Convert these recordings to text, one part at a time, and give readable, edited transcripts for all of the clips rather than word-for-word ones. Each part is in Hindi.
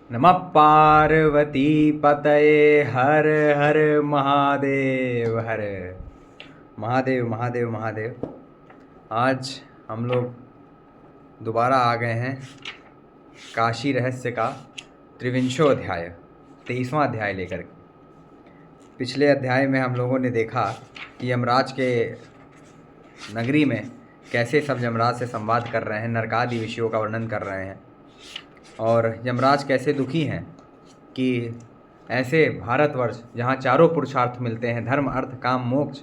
नमः पार्वती पतये हर हर महादेव हर महादेव महादेव महादेव। आज हम लोग दोबारा आ गए हैं काशी रहस्य का त्रिविंशो अध्याय 23वां अध्याय लेकर के। पिछले अध्याय में हम लोगों ने देखा कि यमराज के नगरी में कैसे सब यमराज से संवाद कर रहे हैं, नरकादि विषयों का वर्णन कर रहे हैं और यमराज कैसे दुखी हैं कि ऐसे भारतवर्ष जहाँ चारों पुरुषार्थ मिलते हैं, धर्म अर्थ काम मोक्ष,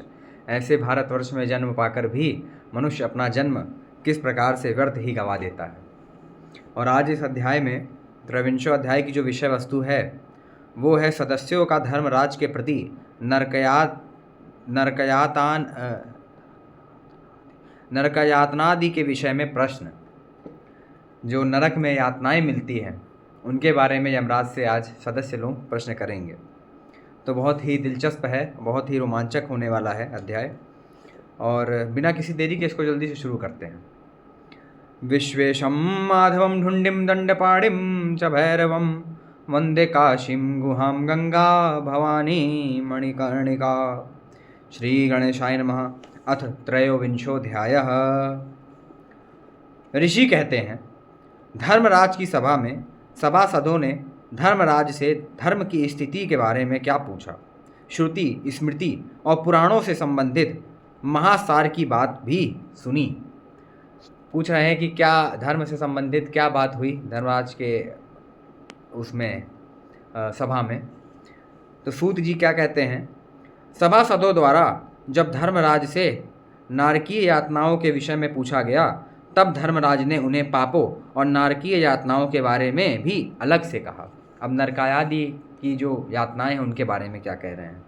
ऐसे भारतवर्ष में जन्म पाकर भी मनुष्य अपना जन्म किस प्रकार से व्यर्थ ही गंवा देता है। और आज इस अध्याय में त्रयोविंशो अध्याय की जो विषय वस्तु है वो है सदस्यों का धर्मराज के प्रति नरकयातनादि के विषय में प्रश्न। जो नरक में यातनाएं मिलती हैं उनके बारे में यमराज से आज सदस्य लोग प्रश्न करेंगे। तो बहुत ही दिलचस्प है, बहुत ही रोमांचक होने वाला है अध्याय। और बिना किसी देरी के इसको जल्दी से शुरू करते हैं। विश्वेशं माधवं ढुंडिं दंडपाणिं च भैरवं वंदे काशीं गुहां गंगा भवानी मणिकर्णिका। श्री गणेशाय नमः। अथ त्रयोविंशोऽध्यायः। ऋषि कहते हैं, धर्मराज की सभा में सभासदों ने धर्मराज से धर्म की स्थिति के बारे में क्या पूछा। श्रुति, स्मृति और पुराणों से संबंधित महासार की बात भी सुनी। पूछ रहे हैं कि क्या धर्म से संबंधित क्या बात हुई धर्मराज के उसमें सभा में। तो सूत जी क्या कहते हैं, सभासदों द्वारा जब धर्मराज से नारकीय यातनाओं के विषय में पूछा गया तब धर्मराज ने उन्हें पापों और नारकीय यातनाओं के बारे में भी अलग से कहा। अब नरकायादि की जो यातनाएं हैं उनके बारे में क्या कह रहे हैं।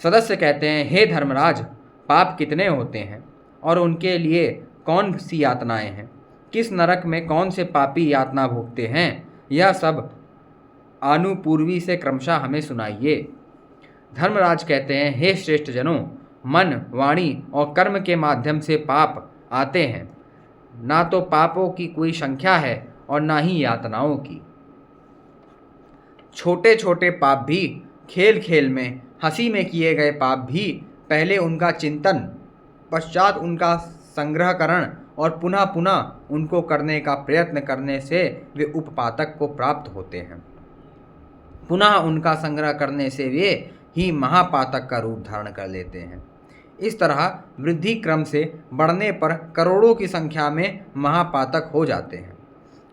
सदस्य कहते हैं, हे धर्मराज, पाप कितने होते हैं और उनके लिए कौन सी यातनाएं हैं, किस नरक में कौन से पापी यातना भोगते हैं, यह सब आनुपूर्वी से क्रमशः हमें सुनाइए। धर्मराज कहते हैं, हे श्रेष्ठ जनों, मन, वाणी और कर्म के माध्यम से पाप आते हैं। ना तो पापों की कोई संख्या है और ना ही यातनाओं की। छोटे छोटे पाप भी, खेल खेल में, हंसी में किए गए पाप भी, पहले उनका चिंतन, पश्चात उनका संग्रहकरण और पुनः पुनः उनको करने का प्रयत्न करने से वे उपपातक को प्राप्त होते हैं। पुनः उनका संग्रह करने से वे ही महापातक का रूप धारण कर लेते हैं। इस तरह वृद्धि क्रम से बढ़ने पर करोड़ों की संख्या में महापातक हो जाते हैं।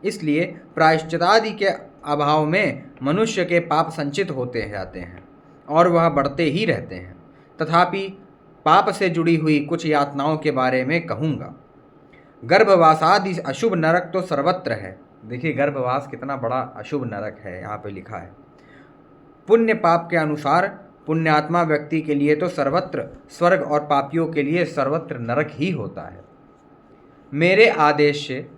इसलिए प्रायश्चितादि के अभाव में मनुष्य के पाप संचित होते जाते हैं और वह बढ़ते ही रहते हैं। तथापि पाप से जुड़ी हुई कुछ यातनाओं के बारे में कहूँगा। गर्भवासादि अशुभ नरक तो सर्वत्र है। देखिए गर्भवास कितना बड़ा अशुभ नरक है, यहाँ पे लिखा है। पुण्य पाप के अनुसार पुण्यात्मा व्यक्ति के लिए तो सर्वत्र स्वर्ग और पापियों के लिए सर्वत्र नरक ही होता है। मेरे आदेश से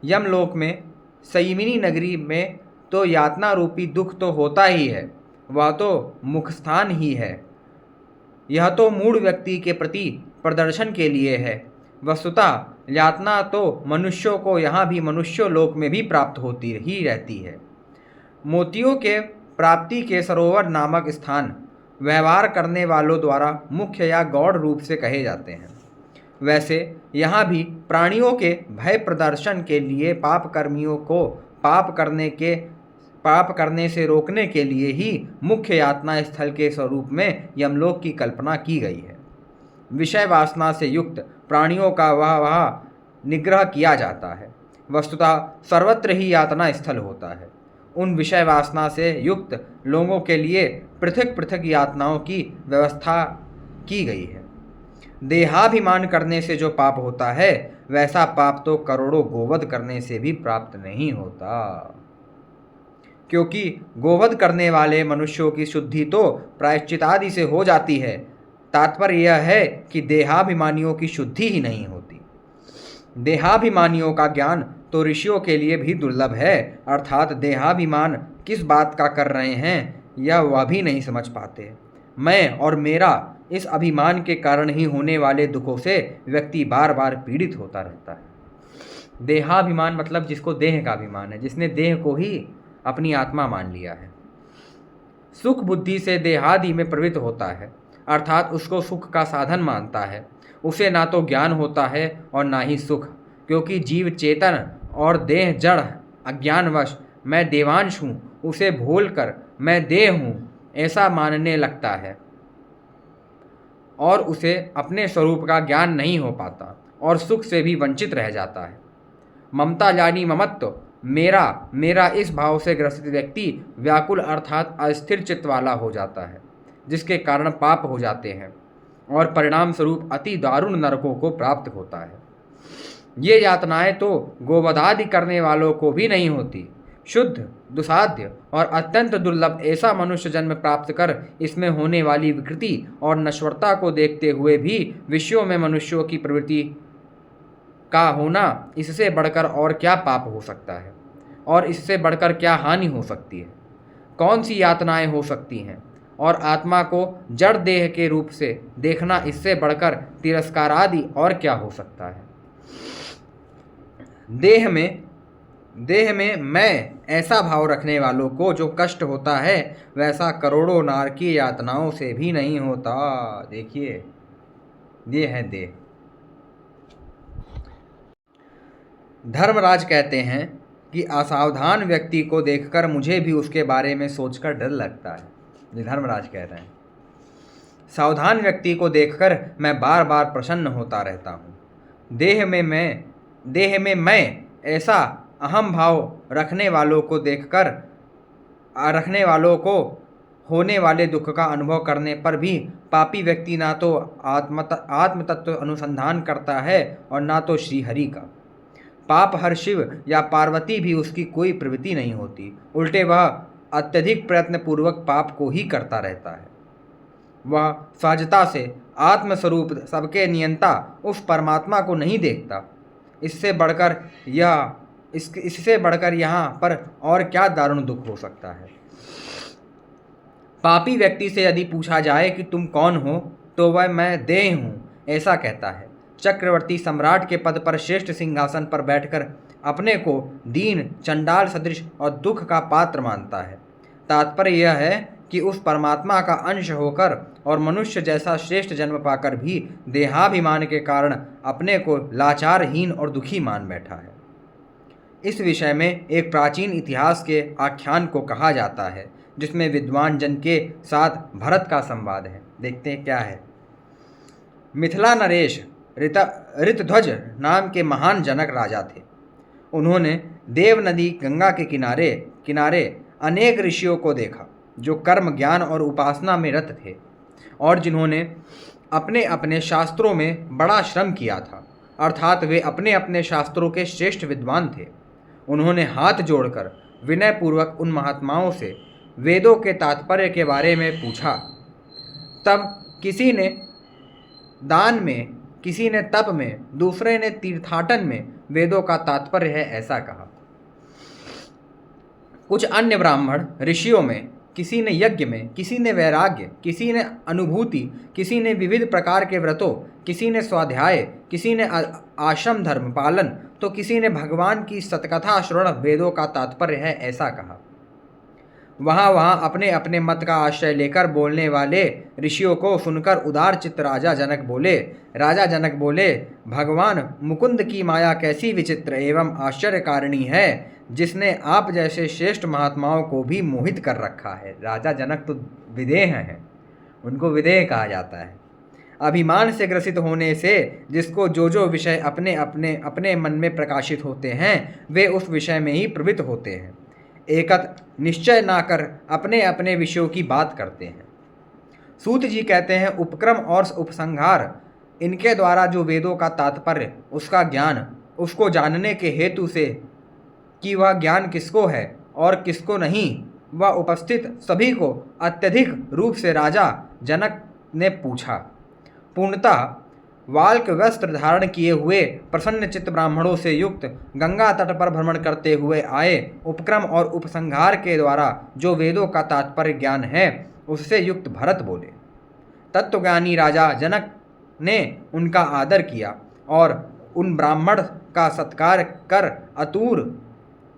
यमलोक में संयमिनी नगरी में तो यातना रूपी दुख तो होता ही है, वह तो मुखस्थान ही है। यह तो मूढ़ व्यक्ति के प्रति प्रदर्शन के लिए है। वस्तुतः यातना तो मनुष्यों को यहाँ भी मनुष्य लोक में भी प्राप्त होती ही रहती है। मोतियों के प्राप्ति के सरोवर नामक स्थान व्यवहार करने वालों द्वारा मुख्य या गौड़ रूप से कहे जाते हैं। वैसे यहाँ भी प्राणियों के भय प्रदर्शन के लिए पाप कर्मियों को पाप करने से रोकने के लिए ही मुख्य यातना स्थल के स्वरूप में यमलोक की कल्पना की गई है। विषय वासना से युक्त प्राणियों का वह निग्रह किया जाता है। वस्तुतः सर्वत्र ही यातना स्थल होता है। उन विषय वासना से युक्त लोगों के लिए पृथक पृथक यातनाओं की व्यवस्था की गई है। देहाभिमान करने से जो पाप होता है वैसा पाप तो करोड़ों गोवध करने से भी प्राप्त नहीं होता, क्योंकि गोवध करने वाले मनुष्यों की शुद्धि तो प्रायश्चितादि से हो जाती है। तात्पर्य यह है कि देहाभिमानियों की शुद्धि ही नहीं होती। देहाभिमानियों का ज्ञान तो ऋषियों के लिए भी दुर्लभ है, अर्थात देहाभिमान किस बात का कर रहे हैं यह वह भी नहीं समझ पाते। मैं और मेरा इस अभिमान के कारण ही होने वाले दुखों से व्यक्ति बार बार पीड़ित होता रहता है। देहाभिमान मतलब जिसको देह का अभिमान है, जिसने देह को ही अपनी आत्मा मान लिया है। सुख बुद्धि से देहादि में प्रवृत्त होता है, अर्थात उसको सुख का साधन मानता है। उसे ना तो ज्ञान होता है और ना ही सुख, क्योंकि जीव चेतन और देह जड़ अज्ञानवश मैं देवांश हूँ उसे भूल कर मैं देह हूँ ऐसा मानने लगता है और उसे अपने स्वरूप का ज्ञान नहीं हो पाता और सुख से भी वंचित रह जाता है। ममता यानी ममत्व, मेरा मेरा इस भाव से ग्रसित व्यक्ति व्याकुल अर्थात अस्थिर चित्त वाला हो जाता है, जिसके कारण पाप हो जाते हैं और परिणाम स्वरूप अति दारुण नरकों को प्राप्त होता है। ये यातनाएं तो गोवधादि करने वालों को भी नहीं होती। शुद्ध, दुसाध्य और अत्यंत दुर्लभ ऐसा मनुष्य जन्म प्राप्त कर इसमें होने वाली विकृति और नश्वरता को देखते हुए भी विषयों में मनुष्यों की प्रवृत्ति का होना, इससे बढ़कर और क्या पाप हो सकता है और इससे बढ़कर क्या हानि हो सकती है? कौन सी यातनाएं हो सकती हैं? और आत्मा को जड़ देह के रूप से देखना, इससे बढ़कर तिरस्कार आदि और क्या हो सकता है? देह में मैं ऐसा भाव रखने वालों को जो कष्ट होता है, वैसा करोड़ों नार की यातनाओं से भी नहीं होता। देखिए, ये है देह। धर्मराज कहते हैं कि असावधान व्यक्ति को देखकर मुझे भी उसके बारे में सोचकर डर लगता है। ये धर्मराज कह रहे हैं, सावधान व्यक्ति को देखकर मैं बार बार प्रसन्न होता रहता हूँ। देह में मैं ऐसा अहम भाव रखने वालों को होने वाले दुख का अनुभव करने पर भी पापी व्यक्ति ना तो आत्म तत्व अनुसंधान करता है और ना तो श्रीहरि का। पाप हर शिव या पार्वती भी उसकी कोई प्रवृत्ति नहीं होती, उल्टे वह अत्यधिक प्रयत्न पूर्वक पाप को ही करता रहता है। वह सहजता से आत्मस्वरूप सबके नियंता उस परमात्मा को नहीं देखता। इससे बढ़कर यहाँ पर और क्या दारुण दुख हो सकता है? पापी व्यक्ति से यदि पूछा जाए कि तुम कौन हो, तो वह मैं देह हूँ ऐसा कहता है। चक्रवर्ती सम्राट के पद पर श्रेष्ठ सिंहासन पर बैठकर अपने को दीन, चंडाल सदृश और दुख का पात्र मानता है। तात्पर्य यह है कि उस परमात्मा का अंश होकर और मनुष्य जैसा श्रेष्ठ जन्म पाकर भी देहाभिमान के कारण अपने को लाचारहीन और दुखी मान बैठा है। इस विषय में एक प्राचीन इतिहास के आख्यान को कहा जाता है, जिसमें विद्वान जन के साथ भरत का संवाद है। देखते हैं क्या है। मिथिला नरेश ऋतध्वज नाम के महान जनक राजा थे। उन्होंने देव नदी गंगा के किनारे अनेक ऋषियों को देखा, जो कर्म, ज्ञान और उपासना में रत थे और जिन्होंने अपने अपने शास्त्रों में बड़ा श्रम किया था, अर्थात वे अपने अपने शास्त्रों के श्रेष्ठ विद्वान थे। उन्होंने हाथ जोड़कर विनयपूर्वक उन महात्माओं से वेदों के तात्पर्य के बारे में पूछा। तब किसी ने दान में, किसी ने तप में, दूसरे ने तीर्थाटन में वेदों का तात्पर्य है ऐसा कहा। कुछ अन्य ब्राह्मण ऋषियों में, किसी ने यज्ञ में, किसी ने वैराग्य, किसी ने अनुभूति, किसी ने विविध प्रकार के व्रतों, किसी ने स्वाध्याय, किसी ने आश्रम धर्म पालन, तो किसी ने भगवान की सतकथा श्रवण वेदों का तात्पर्य है ऐसा कहा। वहाँ अपने अपने मत का आश्रय लेकर बोलने वाले ऋषियों को सुनकर उदार चित्त राजा जनक बोले, भगवान मुकुंद की माया कैसी विचित्र एवं आश्चर्यकारिणी है, जिसने आप जैसे श्रेष्ठ महात्माओं को भी मोहित कर रखा है। राजा जनक तो विदेह हैं, उनको विदेह कहा जाता है। अभिमान से ग्रसित होने से जिसको जो विषय अपने मन में प्रकाशित होते हैं, वे उस विषय में ही प्रवृत्त होते हैं। एकत निश्चय ना कर अपने अपने विषयों की बात करते हैं। सूत जी कहते हैं, उपक्रम और उपसंहार, इनके द्वारा जो वेदों का तात्पर्य, उसका ज्ञान, उसको जानने के हेतु से कि वह ज्ञान किसको है और किसको नहीं, वह उपस्थित सभी को अत्यधिक रूप से राजा जनक ने पूछा। पूर्णतः वाल्क वस्त्र धारण किए हुए प्रसन्न चित्त ब्राह्मणों से युक्त गंगा तट पर भ्रमण करते हुए आए उपक्रम और उपसंहार के द्वारा जो वेदों का तात्पर्य ज्ञान है, उससे युक्त भरत बोले। तत्वज्ञानी राजा जनक ने उनका आदर किया और उन ब्राह्मण का सत्कार कर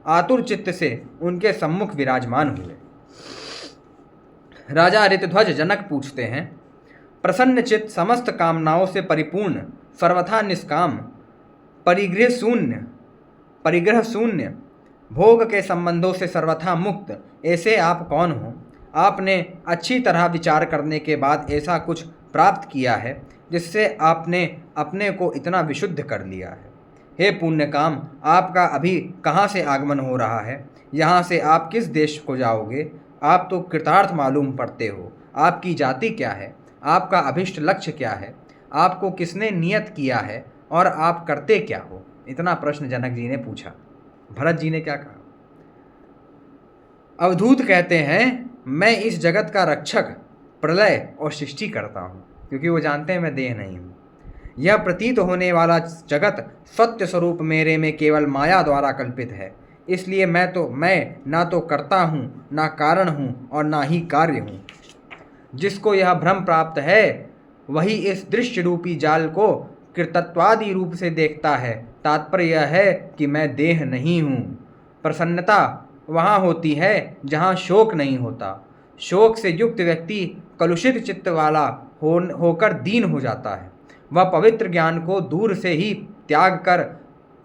आतुर चित्त से उनके सम्मुख विराजमान हुए। राजा ऋतध्वज जनक पूछते हैं, प्रसन्न चित्त, समस्त कामनाओं से परिपूर्ण, सर्वथा निष्काम, परिग्रह शून्य, भोग के संबंधों से सर्वथा मुक्त, ऐसे आप कौन हो? आपने अच्छी तरह विचार करने के बाद ऐसा कुछ प्राप्त किया है जिससे आपने अपने को इतना विशुद्ध कर लिया है। हे पुण्य काम, आपका अभी कहाँ से आगमन हो रहा है? यहाँ से आप किस देश को जाओगे? आप तो कृतार्थ मालूम पड़ते हो। आपकी जाति क्या है? आपका अभिष्ट लक्ष्य क्या है? आपको किसने नियत किया है और आप करते क्या हो? इतना प्रश्न जनक जी ने पूछा। भरत जी ने क्या कहा? अवधूत कहते हैं, मैं इस जगत का रक्षक, प्रलय और सृष्टि करता हूँ, क्योंकि वो जानते हैं मैं देह नहीं हूँ। यह प्रतीत होने वाला जगत सत्य स्वरूप मेरे में केवल माया द्वारा कल्पित है, इसलिए मैं ना तो करता हूँ, ना कारण हूँ और ना ही कार्य हूँ। जिसको यह भ्रम प्राप्त है वही इस दृश्य रूपी जाल को कृतत्वादि रूप से देखता है। तात्पर्य यह है कि मैं देह नहीं हूँ। प्रसन्नता वहाँ होती है जहाँ शोक नहीं होता। शोक से युक्त व्यक्ति कलुषित चित्त वाला होकर दीन हो जाता है। वह पवित्र ज्ञान को दूर से ही त्याग कर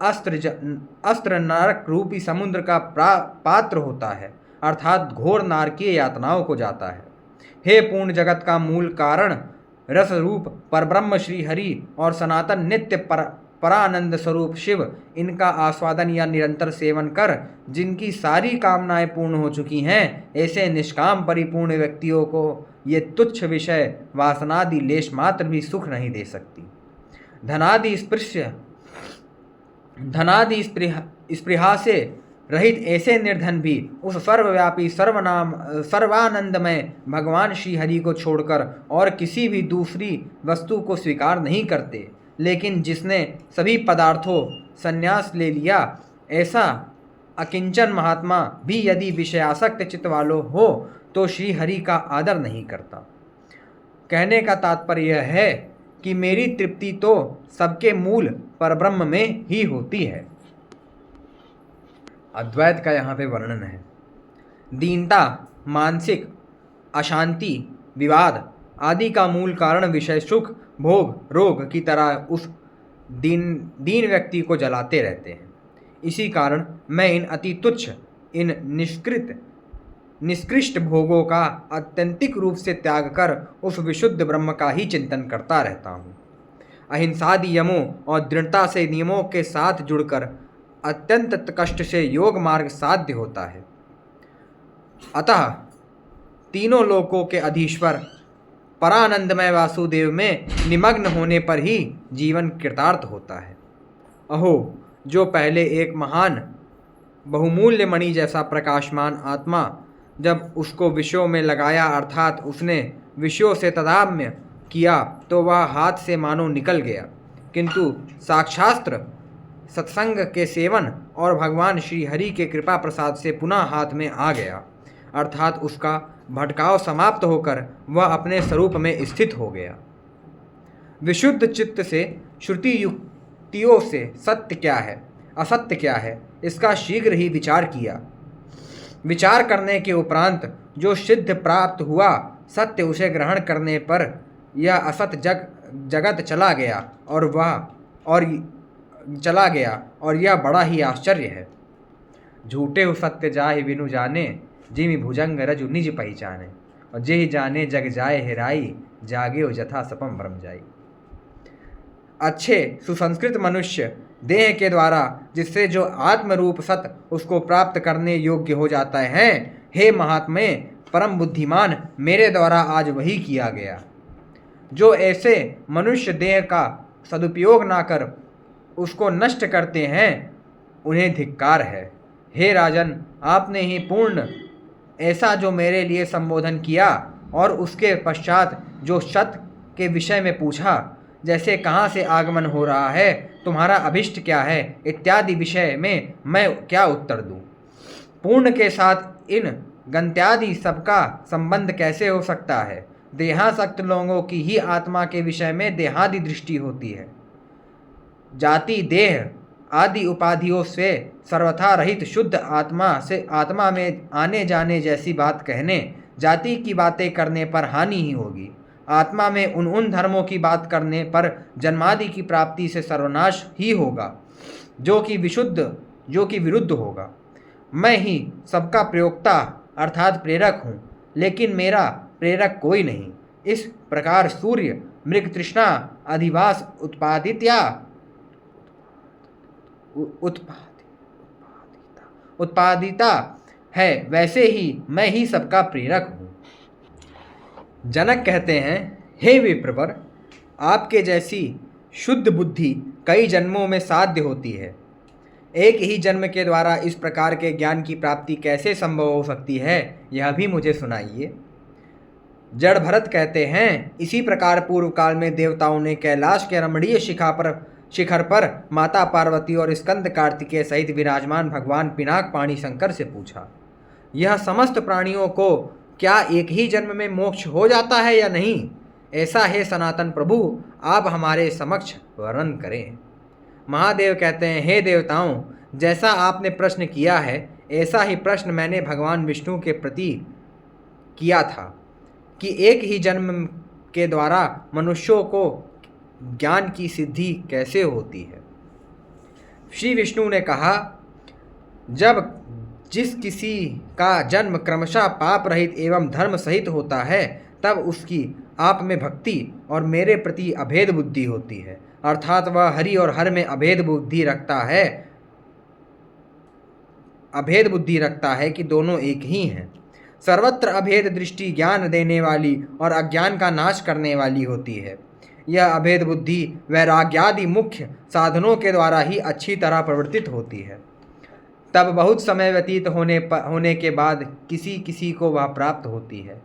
अस्त्र नरक रूपी समुद्र का पात्र होता है, अर्थात घोर नारकीय यातनाओं को जाता है। हे पूर्ण जगत का मूल कारण, रस रूप परब्रह्म श्री हरि और सनातन नित्य परानंद स्वरूप शिव, इनका आस्वादन या निरंतर सेवन कर जिनकी सारी कामनाएं पूर्ण हो चुकी हैं, ऐसे निष्काम परिपूर्ण व्यक्तियों को ये तुच्छ विषय वासनादि लेश मात्र भी सुख नहीं दे सकती। धनादि स्पृहा से रहित ऐसे निर्धन भी उस सर्वव्यापी सर्वानंदमय भगवान श्री हरि को छोड़कर और किसी भी दूसरी वस्तु को स्वीकार नहीं करते। लेकिन जिसने सभी पदार्थों संन्यास ले लिया, ऐसा अकिंचन महात्मा भी यदि विषयासक्त चित्त वालों हो तो श्री हरि का आदर नहीं करता। कहने का तात्पर्य यह है कि मेरी तृप्ति तो सबके मूल परब्रह्म में ही होती है। अद्वैत का यहाँ पे वर्णन है। दीनता, मानसिक अशांति, विवाद आदि का मूल कारण विषय सुख, भोग, रोग की तरह उस दीन व्यक्ति को जलाते रहते हैं। इसी कारण मैं इन अति तुच्छ, इन निष्कृष्ट भोगों का आत्यंतिक रूप से त्याग कर उस विशुद्ध ब्रह्म का ही चिंतन करता रहता हूँ। अहिंसादि यमों और दृढ़ता से नियमों के साथ जुड़कर अत्यंत कष्ट से योग मार्ग साध्य होता है। अतः तीनों लोकों के अधीश्वर परानंदमय वासुदेव में निमग्न होने पर ही जीवन कृतार्थ होता है। अहो, जो पहले एक महान बहुमूल्य मणि जैसा प्रकाशमान आत्मा जब उसको विषयों में लगाया, अर्थात उसने विषयों से तादात्म्य किया, तो वह हाथ से मानो निकल गया, किंतु साक्षास्त्र सत्संग के सेवन और भगवान श्री हरि के कृपा प्रसाद से पुनः हाथ में आ गया, अर्थात उसका भटकाव समाप्त होकर वह अपने स्वरूप में स्थित हो गया। विशुद्ध चित्त से श्रुति युक्तियों से सत्य क्या है, असत्य क्या है, इसका शीघ्र ही विचार किया। विचार करने के उपरांत जो सिद्ध प्राप्त हुआ, सत्य उसे ग्रहण करने पर यह असत जगत चला गया और यह बड़ा ही आश्चर्य है। झूठे हो सत्य जाहि बिनु जाने, जिमि भुजंग रजु निज पहचाने, और जेहि जाने जग जाए हेराई, जागे हो जथा सपम ब्रह्म जाई। अच्छे सुसंस्कृत मनुष्य देह के द्वारा जिससे जो आत्मरूप सत्य उसको प्राप्त करने योग्य हो जाता है, हे महात्मे परम बुद्धिमान, मेरे द्वारा आज वही किया गया। जो ऐसे मनुष्य देह का सदुपयोग ना कर उसको नष्ट करते हैं, उन्हें धिक्कार है। हे राजन, आपने ही पूर्ण ऐसा जो मेरे लिए संबोधन किया और उसके पश्चात जो सत्य के विषय में पूछा, जैसे कहाँ से आगमन हो रहा है, तुम्हारा अभिष्ट क्या है, इत्यादि विषय में मैं क्या उत्तर दूँ। पूर्ण के साथ इन गंत्यादि सबका संबंध कैसे हो सकता है। देहासक्त लोगों की ही आत्मा के विषय में देहादि दृष्टि होती है। जाति देह आदि उपाधियों से सर्वथा रहित शुद्ध आत्मा में आने जाने जैसी बात कहने, जाति की बातें करने पर हानि ही होगी। आत्मा में उन धर्मों की बात करने पर जन्मादि की प्राप्ति से सर्वनाश ही होगा, जो कि विरुद्ध होगा। मैं ही सबका प्रयोक्ता अर्थात प्रेरक हूँ, लेकिन मेरा प्रेरक कोई नहीं। इस प्रकार सूर्य मृग तृष्णा अधिवास उत्पादिता है, वैसे ही मैं ही सबका प्रेरक हूँ। जनक कहते हैं, हे विप्रवर, आपके जैसी शुद्ध बुद्धि कई जन्मों में साध्य होती है। एक ही जन्म के द्वारा इस प्रकार के ज्ञान की प्राप्ति कैसे संभव हो सकती है, यह भी मुझे सुनाइए। जड़ भरत कहते हैं, इसी प्रकार पूर्व काल में देवताओं ने कैलाश के रमणीय शिखर पर माता पार्वती और स्कंद कार्तिकेय सहित विराजमान भगवान पिनाक पाणी शंकर से पूछा, यह समस्त प्राणियों को क्या एक ही जन्म में मोक्ष हो जाता है या नहीं? ऐसा है सनातन प्रभु, आप हमारे समक्ष वर्णन करें। महादेव कहते हैं, हे देवताओं, जैसा आपने प्रश्न किया है, ऐसा ही प्रश्न मैंने भगवान विष्णु के प्रति किया था कि एक ही जन्म के द्वारा मनुष्यों को ज्ञान की सिद्धि कैसे होती है। श्री विष्णु ने कहा, जब जिस किसी का जन्म क्रमशः पाप रहित एवं धर्म सहित होता है, तब उसकी आप में भक्ति और मेरे प्रति अभेद बुद्धि होती है, अर्थात वह हरि और हर में अभेद बुद्धि रखता है कि दोनों एक ही हैं। सर्वत्र अभेद दृष्टि ज्ञान देने वाली और अज्ञान का नाश करने वाली होती है। यह अभेद बुद्धि वैराग्यादि मुख्य साधनों के द्वारा ही अच्छी तरह प्रवर्तित होती है। तब बहुत समय व्यतीत होने के बाद किसी को वह प्राप्त होती है।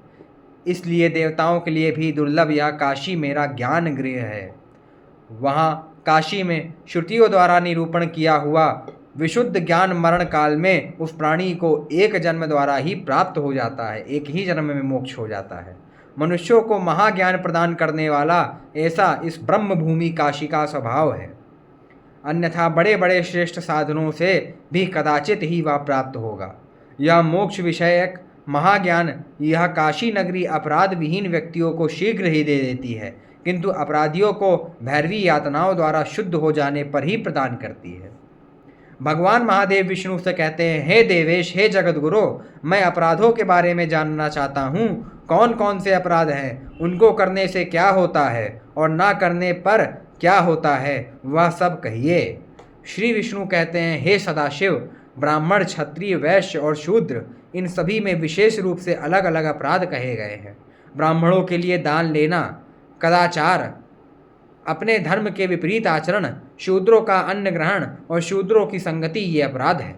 इसलिए देवताओं के लिए भी दुर्लभ यह काशी मेरा ज्ञान गृह है। वहाँ काशी में श्रुतियों द्वारा निरूपण किया हुआ विशुद्ध ज्ञान मरण काल में उस प्राणी को एक जन्म द्वारा ही प्राप्त हो जाता है, एक ही जन्म में मोक्ष हो जाता है। मनुष्यों को महाज्ञान प्रदान करने वाला ऐसा इस ब्रह्म भूमि काशी का स्वभाव है। अन्यथा बड़े बड़े श्रेष्ठ साधनों से भी कदाचित ही वह प्राप्त होगा। यह मोक्ष विषयक महाज्ञान यह काशी नगरी अपराध विहीन व्यक्तियों को शीघ्र ही दे देती है, किंतु अपराधियों को भैरवी यातनाओं द्वारा शुद्ध हो जाने पर ही प्रदान करती है। भगवान महादेव विष्णु से कहते हैं, हे देवेश, हे जगत गुरु, मैं अपराधों के बारे में जानना चाहता हूँ। कौन कौन से अपराध हैं, उनको करने से क्या होता है और ना करने पर क्या होता है, वह सब कहिए। श्री विष्णु कहते हैं, हे सदाशिव, ब्राह्मण, क्षत्रिय, वैश्य और शूद्र, इन सभी में विशेष रूप से अलग अलग अपराध कहे गए हैं। ब्राह्मणों के लिए दान लेना, कदाचार, अपने धर्म के विपरीत आचरण, शूद्रों का अन्न ग्रहण और शूद्रों की संगति, ये अपराध है।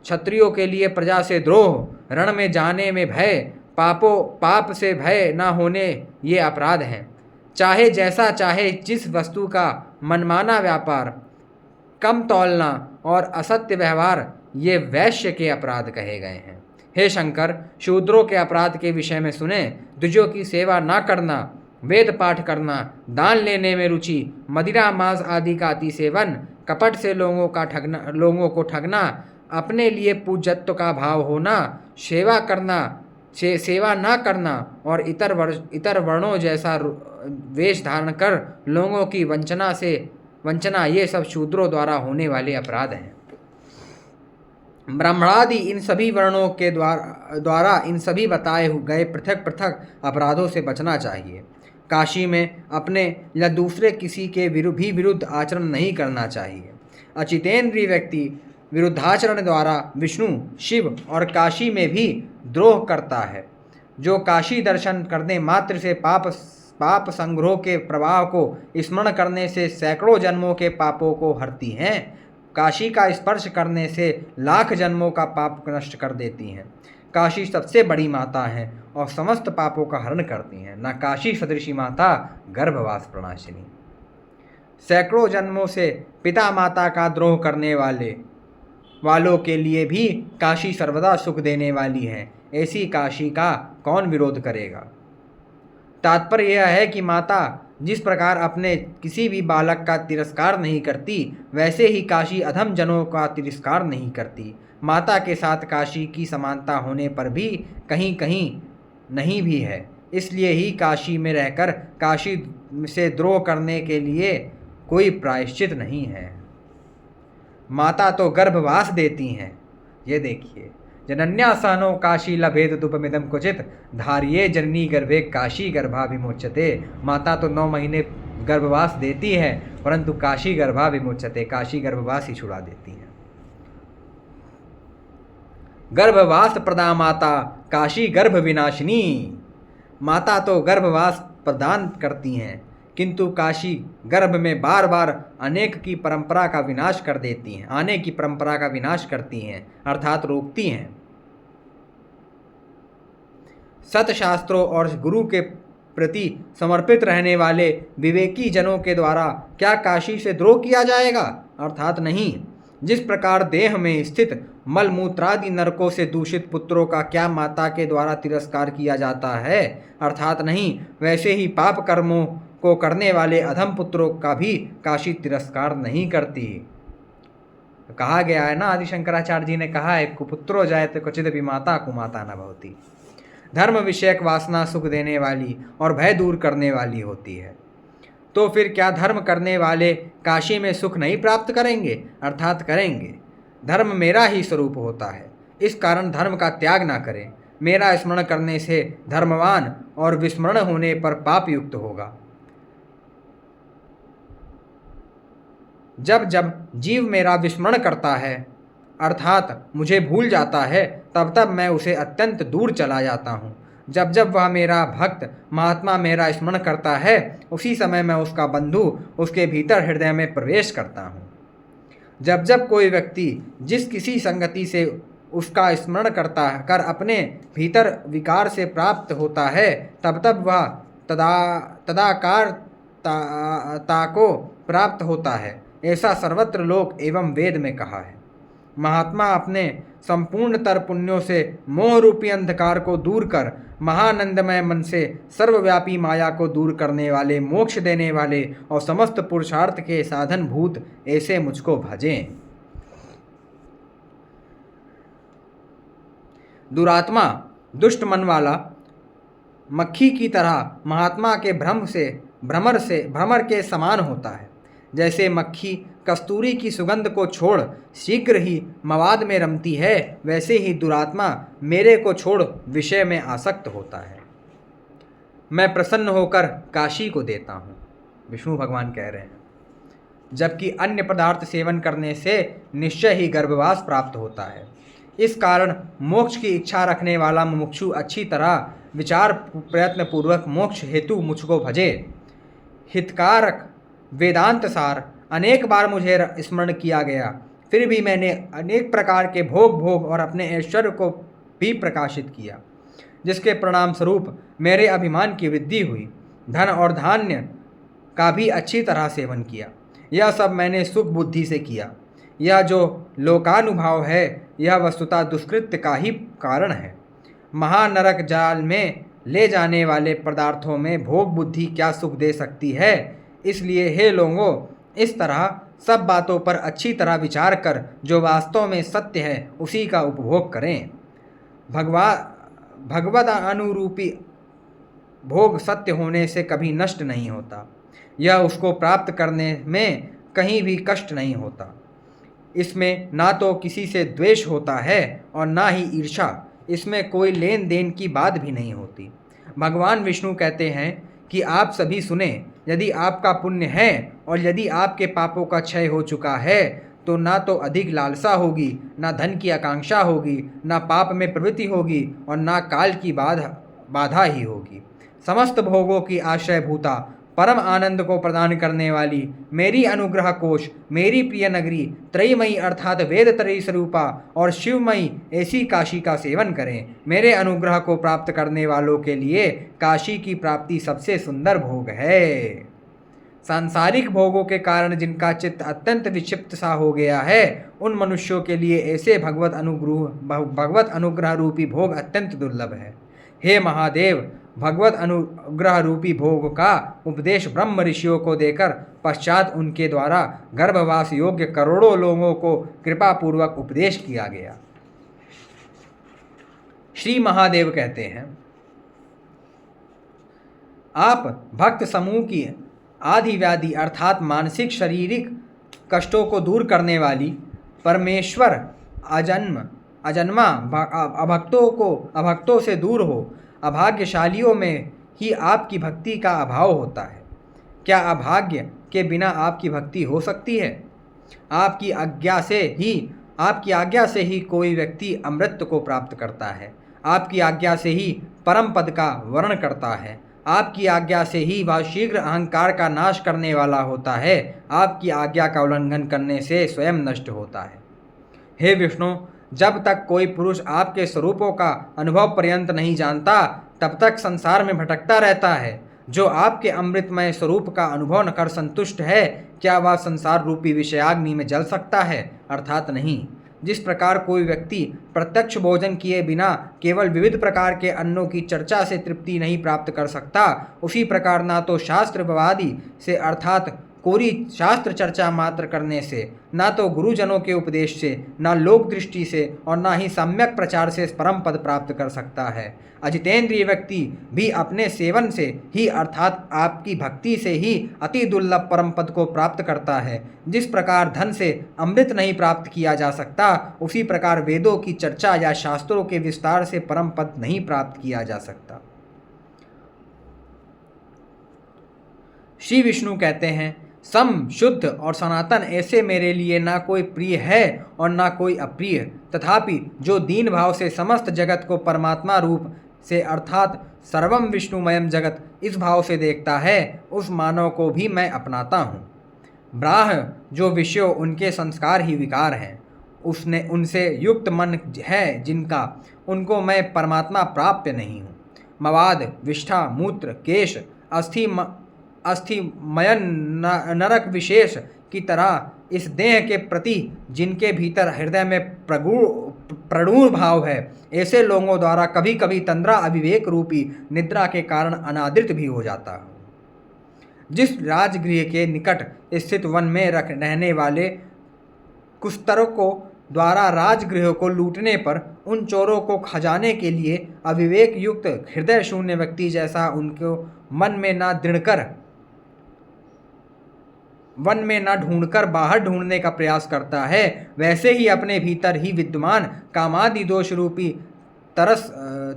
क्षत्रियों के लिए प्रजा से द्रोह, रण में जाने में भय, पाप से भय न होने, ये अपराध हैं। चाहे जैसा चाहे जिस वस्तु का मनमाना व्यापार, कम तौलना और असत्य व्यवहार, ये वैश्य के अपराध कहे गए हैं। हे शंकर, शूद्रों के अपराध के विषय में सुने। द्विजों की सेवा ना करना, वेद पाठ करना, दान लेने में रुचि, मदिरा मांस आदि का अति सेवन, कपट से लोगों को ठगना, अपने लिए पूज्यत्व का भाव होना, सेवा ना करना और इतर वर्णों जैसा वेश धारण कर लोगों की वंचना, ये सब शूद्रों द्वारा होने वाले अपराध हैं। ब्राह्मणादि इन सभी वर्णों के द्वारा इन सभी बताए गए पृथक पृथक अपराधों से बचना चाहिए। काशी में अपने या दूसरे किसी के भी विरुद्ध आचरण नहीं करना चाहिए। अचितेंद्रीय व्यक्ति विरुद्धाचरण द्वारा विष्णु, शिव और काशी में भी द्रोह करता है। जो काशी दर्शन करने मात्र से पाप संग्रह के प्रवाह को स्मरण करने से सैकड़ों जन्मों के पापों को हरती हैं, काशी का स्पर्श करने से लाख जन्मों का पाप नष्ट कर देती हैं। काशी सबसे बड़ी माता है और समस्त पापों का हरण करती हैं। न काशी सदृशी माता गर्भवास प्रणाशिनी। सैकड़ों जन्मों से पिता माता का द्रोह करने वालों के लिए भी काशी सर्वदा सुख देने वाली है। ऐसी काशी का कौन विरोध करेगा। तात्पर्य यह है कि माता जिस प्रकार अपने किसी भी बालक का तिरस्कार नहीं करती, वैसे ही काशी अधम जनों का तिरस्कार नहीं करती। माता के साथ काशी की समानता होने पर भी कहीं कहीं नहीं भी है। इसलिए ही काशी में रहकर काशी से द्रोह करने के लिए कोई प्रायश्चित नहीं है। माता तो गर्भवास देती हैं। ये देखिए, जनन्या सहनो काशी लभेद दुपमिदम क्वचित धारिये जननी गर्भे काशी गर्भाभिमुच्यते। माता तो 9 महीने गर्भवास देती है, परंतु काशी गर्भाभिमुच्यते, काशी गर्भवास ही छुड़ा देती है। गर्भवास प्रदा माता काशी गर्भ विनाशिनी। माता तो गर्भवास प्रदान करती हैं, किंतु काशी गर्भ में बार बार अनेक की परंपरा का विनाश कर देती हैं, आने की परंपरा का विनाश करती हैं, अर्थात रोकती हैं। सतशास्त्रों और गुरु के प्रति समर्पित रहने वाले विवेकी जनों के द्वारा क्या काशी से द्रोह किया जाएगा? अर्थात नहीं। जिस प्रकार देह में स्थित मलमूत्रादि नरकों से दूषित पुत्रों का क्या माता के द्वारा तिरस्कार किया जाता है? अर्थात नहीं। वैसे ही पाप कर्मों को करने वाले अधम पुत्रों का भी काशी तिरस्कार नहीं करती। कहा गया है ना, आदि शंकराचार्य जी ने कहा है, कुपुत्रो जायते क्वचिद विमाता कुमाता न भवति। धर्म विषयक वासना सुख देने वाली और भय दूर करने वाली होती है। तो फिर क्या धर्म करने वाले काशी में सुख नहीं प्राप्त करेंगे? अर्थात करेंगे। धर्म मेरा ही स्वरूप होता है, इस कारण धर्म का त्याग ना करें। मेरा स्मरण करने से धर्मवान और विस्मरण होने पर पाप युक्त होगा। जब जब जीव मेरा विस्मरण करता है, अर्थात मुझे भूल जाता है, तब तब मैं उसे अत्यंत दूर चला जाता हूँ। जब जब वह मेरा भक्त महात्मा मेरा स्मरण करता है, उसी समय मैं उसका बंधु उसके भीतर हृदय में प्रवेश करता हूँ। जब जब कोई व्यक्ति जिस किसी संगति से उसका स्मरण करता है कर अपने भीतर विकार से प्राप्त होता है, तब तब वह तदाकारता को प्राप्त होता है। ऐसा सर्वत्र लोक एवं वेद में कहा है। महात्मा अपने संपूर्णतर पुण्यों से मोह रूपी अंधकार को दूर कर महानंदमय मन से सर्वव्यापी माया को दूर करने वाले, मोक्ष देने वाले और समस्त पुरुषार्थ के साधन भूत ऐसे मुझको भजें। दुरात्मा दुष्ट मन वाला मक्खी की तरह महात्मा के भ्रमर के समान होता है। जैसे मक्खी कस्तूरी की सुगंध को छोड़ शीघ्र ही मवाद में रमती है, वैसे ही दुरात्मा मेरे को छोड़ विषय में आसक्त होता है। मैं प्रसन्न होकर काशी को देता हूँ, विष्णु भगवान कह रहे हैं, जबकि अन्य पदार्थ सेवन करने से निश्चय ही गर्भवास प्राप्त होता है। इस कारण मोक्ष की इच्छा रखने वाला मुमुक्षु अच्छी तरह विचार प्रयत्न पूर्वक मोक्ष हेतु मुझको भजे। हितकारक वेदांत सार अनेक बार मुझे स्मरण किया गया, फिर भी मैंने अनेक प्रकार के भोग और अपने ऐश्वर्य को भी प्रकाशित किया, जिसके परिणाम स्वरूप मेरे अभिमान की वृद्धि हुई। धन और धान्य का भी अच्छी तरह सेवन किया। यह सब मैंने सुख बुद्धि से किया। यह जो लोकानुभाव है, यह वस्तुतः दुष्कृत्य का ही कारण है। महानरक जाल में ले जाने वाले पदार्थों में भोग बुद्धि क्या सुख दे सकती है? इसलिए हे लोगों, इस तरह सब बातों पर अच्छी तरह विचार कर जो वास्तव में सत्य है उसी का उपभोग करें। भगवद अनुरूपी भोग सत्य होने से कभी नष्ट नहीं होता। यह उसको प्राप्त करने में कहीं भी कष्ट नहीं होता। इसमें ना तो किसी से द्वेष होता है और ना ही ईर्ष्या। इसमें कोई लेन देन की बात भी नहीं होती। भगवान विष्णु कहते हैं कि आप सभी सुने, यदि आपका पुण्य है और यदि आपके पापों का क्षय हो चुका है, तो ना तो अधिक लालसा होगी, ना धन की आकांक्षा होगी, ना पाप में प्रवृत्ति होगी और ना काल की बाधा ही होगी। समस्त भोगों की आश्रयभूता परम आनंद को प्रदान करने वाली मेरी अनुग्रह कोश, मेरी प्रिय नगरी त्रयमयी अर्थात वेद त्रयी स्वरूपा और शिवमयी ऐसी काशी का सेवन करें। मेरे अनुग्रह को प्राप्त करने वालों के लिए काशी की प्राप्ति सबसे सुंदर भोग है। सांसारिक भोगों के कारण जिनका चित्त अत्यंत विक्षिप्त सा हो गया है, उन मनुष्यों के लिए ऐसे भगवत अनुग्रह रूपी भोग अत्यंत दुर्लभ है। हे महादेव, भगवत अनुग्रह रूपी भोग का उपदेश ब्रह्म ऋषियों को देकर पश्चात उनके द्वारा गर्भवास योग्य करोड़ों लोगों को कृपापूर्वक उपदेश किया गया। श्री महादेव कहते हैं, आप भक्त समूह की आदि व्याधि अर्थात मानसिक शारीरिक कष्टों को दूर करने वाली परमेश्वर अजन्मा अभक्तों से दूर हो। अभाग्यशालियों में ही आपकी भक्ति का अभाव होता है। क्या अभाग्य के बिना आपकी भक्ति हो सकती है? आपकी आज्ञा से ही कोई व्यक्ति अमृत को प्राप्त करता है। आपकी आज्ञा से ही परम पद का वर्ण करता है। आपकी आज्ञा से ही वह शीघ्र अहंकार का नाश करने वाला होता है। आपकी आज्ञा का उल्लंघन करने से स्वयं नष्ट होता है। हे विष्णु, जब तक कोई पुरुष आपके स्वरूपों का अनुभव पर्यंत नहीं जानता, तब तक संसार में भटकता रहता है। जो आपके अमृतमय स्वरूप का अनुभव न कर संतुष्ट है, क्या वह संसार रूपी विषयाग्नि में जल सकता है? अर्थात नहीं। जिस प्रकार कोई व्यक्ति प्रत्यक्ष भोजन किए बिना केवल विविध प्रकार के अन्नों की चर्चा से तृप्ति नहीं प्राप्त कर सकता, उसी प्रकार ना तो शास्त्रवादी से अर्थात कोरी शास्त्र चर्चा मात्र करने से, ना तो गुरुजनों के उपदेश से, ना लोक दृष्टि से और ना ही सम्यक प्रचार से परम पद प्राप्त कर सकता है। अजितेंद्रिय व्यक्ति भी अपने सेवन से ही अर्थात आपकी भक्ति से ही अति दुर्लभ परम पद को प्राप्त करता है। जिस प्रकार धन से अमृत नहीं प्राप्त किया जा सकता, उसी प्रकार वेदों की चर्चा या शास्त्रों के विस्तार से परम पद नहीं प्राप्त किया जा सकता। श्री विष्णु कहते हैं, सम, शुद्ध और सनातन ऐसे मेरे लिए ना कोई प्रिय है और ना कोई अप्रिय। तथापि जो दीन भाव से समस्त जगत को परमात्मा रूप से अर्थात सर्वम विष्णुमयम जगत इस भाव से देखता है, उस मानव को भी मैं अपनाता हूँ। ब्राह् जो विषयों उनके संस्कार ही विकार हैं, उनसे युक्त मन है जिनका, उनको मैं परमात्मा प्राप्य नहीं हूँ। मवाद, विष्ठा, मूत्र, केश, अस्थिमयन नरक विशेष की तरह इस देह के प्रति जिनके भीतर हृदय में प्रगूढ़ भाव है, ऐसे लोगों द्वारा कभी कभी तंद्रा अविवेक रूपी निद्रा के कारण अनादृत भी हो जाता है। जिस राजगृह के निकट स्थित वन में रहने वाले कुस्तरों को द्वारा राजगृह को लूटने पर उन चोरों को खजाने के लिए अविवेक युक्त हृदय शून्य व्यक्ति जैसा उनको मन में न ढूंढकर बाहर ढूंढने का प्रयास करता है, वैसे ही अपने भीतर ही विद्यमान कामादि दोष रूपी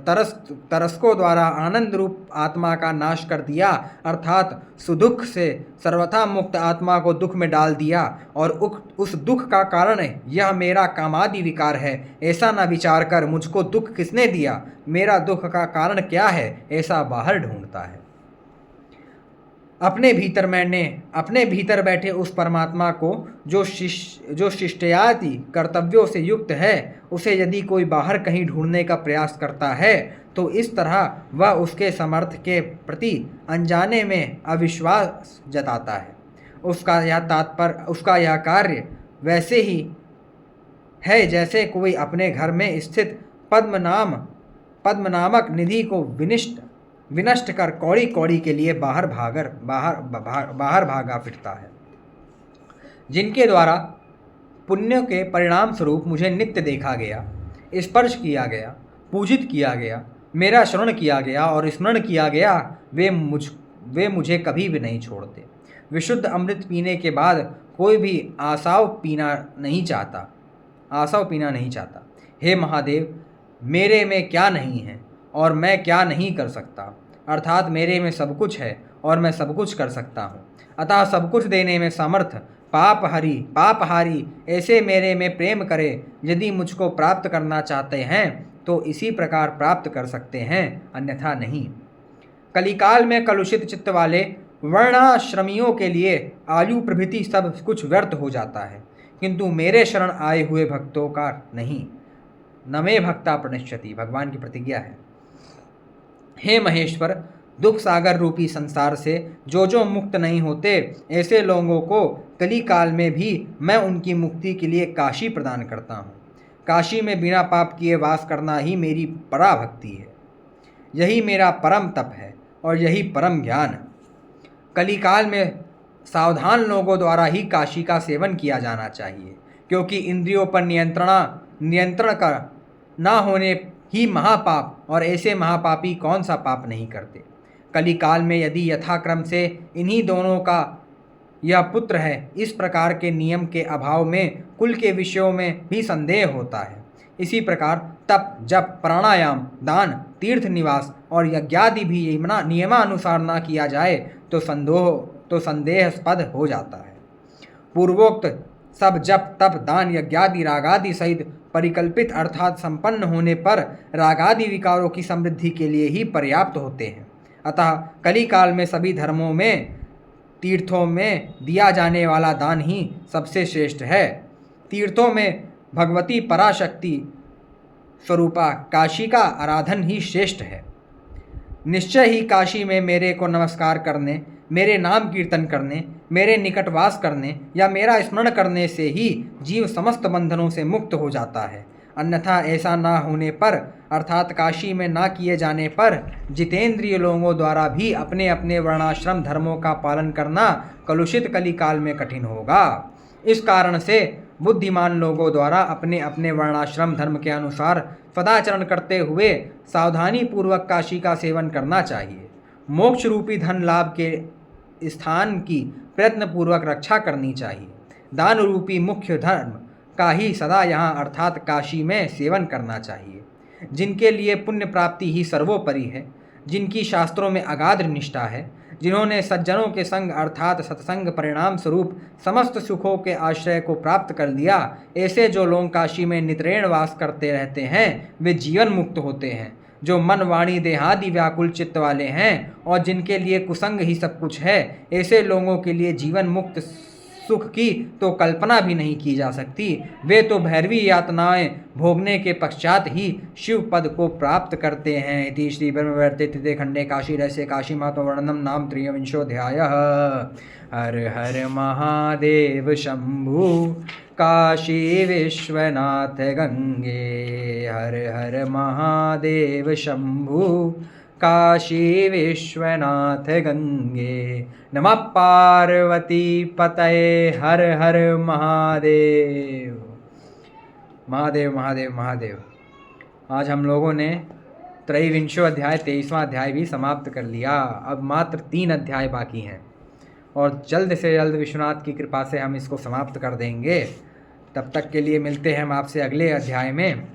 तरसकों द्वारा आनंद रूप आत्मा का नाश कर दिया, अर्थात सुदुख से सर्वथा मुक्त आत्मा को दुख में डाल दिया। और उस दुख का कारण यह मेरा कामादि विकार है, ऐसा न विचार कर मुझको दुख किसने दिया, मेरा दुख का कारण क्या है, ऐसा बाहर ढूंढता है। अपने भीतर बैठे उस परमात्मा को जो शिष्टयादि कर्तव्यों से युक्त है, उसे यदि कोई बाहर कहीं ढूंढने का प्रयास करता है, तो इस तरह वह उसके समर्थ के प्रति अनजाने में अविश्वास जताता है। उसका यह कार्य वैसे ही है जैसे कोई अपने घर में स्थित पद्म नामक निधि को विनष्ट कर कौड़ी कौड़ी के लिए बाहर भागा फिरता है। जिनके द्वारा पुण्य के परिणाम स्वरूप मुझे नित्य देखा गया, स्पर्श किया गया, पूजित किया गया, मेरा श्रवण किया गया और स्मरण किया गया, वे मुझे कभी भी नहीं छोड़ते। विशुद्ध अमृत पीने के बाद कोई भी आसाव पीना नहीं चाहता। हे महादेव, मेरे में क्या नहीं है और मैं क्या नहीं कर सकता, अर्थात मेरे में सब कुछ है और मैं सब कुछ कर सकता हूँ। अतः सब कुछ देने में समर्थ पापहारी ऐसे मेरे में प्रेम करे। यदि मुझको प्राप्त करना चाहते हैं तो इसी प्रकार प्राप्त कर सकते हैं, अन्यथा नहीं। कलिकाल में कलुषित चित्त वाले वर्णाश्रमियों के लिए आयु प्रभृति सब कुछ व्यर्थ हो जाता है, किंतु मेरे शरण आए हुए भक्तों का नहीं। न मे भक्ता प्रणश्यति, भगवान की प्रतिज्ञा है। हे महेश्वर, दुख सागर रूपी संसार से जो मुक्त नहीं होते, ऐसे लोगों को कली काल में भी मैं उनकी मुक्ति के लिए काशी प्रदान करता हूँ। काशी में बिना पाप किए वास करना ही मेरी पराभक्ति है। यही मेरा परम तप है और यही परम ज्ञान। कलिकाल में सावधान लोगों द्वारा ही काशी का सेवन किया जाना चाहिए, क्योंकि इंद्रियों पर नियंत्रण का ना होने ही महापाप, और ऐसे महापापी कौन सा पाप नहीं करते। कलिकाल में यदि यथाक्रम से इन्हीं दोनों का यह पुत्र है, इस प्रकार के नियम के अभाव में कुल के विषयों में भी संदेह होता है। इसी प्रकार तप, जप, प्राणायाम, दान, तीर्थ निवास और यज्ञादि भी नियमानुसार न किया जाए तो संदेहास्पद हो जाता है। पूर्वोक्त सब जप, तप, दान, यज्ञादि, रागादि सहित परिकल्पित अर्थात संपन्न होने पर रागादि विकारों की समृद्धि के लिए ही पर्याप्त होते हैं। अतः कलिकाल में सभी धर्मों में तीर्थों में दिया जाने वाला दान ही सबसे श्रेष्ठ है। तीर्थों में भगवती पराशक्ति स्वरूपा काशी का आराधन ही श्रेष्ठ है। निश्चय ही काशी में मेरे को नमस्कार करने, मेरे नाम कीर्तन करने, मेरे निकटवास करने या मेरा स्मरण करने से ही जीव समस्त बंधनों से मुक्त हो जाता है। अन्यथा ऐसा ना होने पर अर्थात काशी में ना किए जाने पर जितेंद्रिय लोगों द्वारा भी अपने अपने वर्णाश्रम धर्मों का पालन करना कलुषित कलिकाल में कठिन होगा। इस कारण से बुद्धिमान लोगों द्वारा अपने अपने वर्णाश्रम धर्म के अनुसार सदाचरण करते हुए सावधानी पूर्वक काशी का सेवन करना चाहिए। मोक्ष रूपी धन लाभ के स्थान की प्रयत्नपूर्वक रक्षा करनी चाहिए। दान रूपी मुख्य धर्म का ही सदा यहाँ अर्थात काशी में सेवन करना चाहिए। जिनके लिए पुण्य प्राप्ति ही सर्वोपरि है, जिनकी शास्त्रों में अगाध निष्ठा है, जिन्होंने सज्जनों के संग अर्थात सत्संग परिणाम स्वरूप समस्त सुखों के आश्रय को प्राप्त कर लिया, ऐसे जो लोग काशी में नित्रेण वास करते रहते हैं वे जीवन मुक्त होते हैं। जो मन वाणी देहादि व्याकुल चित्त वाले हैं और जिनके लिए कुसंग ही सब कुछ है, ऐसे लोगों के लिए जीवन मुक्त सुख की तो कल्पना भी नहीं की जा सकती। वे तो भैरवी यातनाएं भोगने के पश्चात ही शिव पद को प्राप्त करते हैं। इति श्री ब्रह्मवर्ते खंडे काशी रहस्य काशी माता वर्णनम नाम त्रयोविंशोऽध्यायः। हर हर महादेव शंभु काशी विश्वनाथ गंगे। हर हर महादेव शंभु काशी विश्वनाथ गंगे। नमः पार्वती पतये हर हर महादेव। महादेव महादेव महादेव। आज हम लोगों ने त्रयोविंशो अध्याय 23वां अध्याय भी समाप्त कर लिया। अब मात्र 3 अध्याय बाकी हैं और जल्द से जल्द विश्वनाथ की कृपा से हम इसको समाप्त कर देंगे। तब तक के लिए मिलते हैं हम आपसे अगले अध्याय में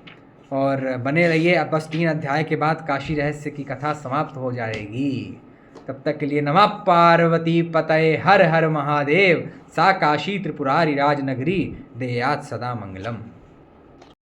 और बने रहिए। अब बस 3 अध्याय के बाद काशी रहस्य की कथा समाप्त हो जाएगी। तब तक के लिए नमः पार्वती पतये हर हर महादेव। सा काशी त्रिपुरारी राजनगरी देयात सदा मंगलम।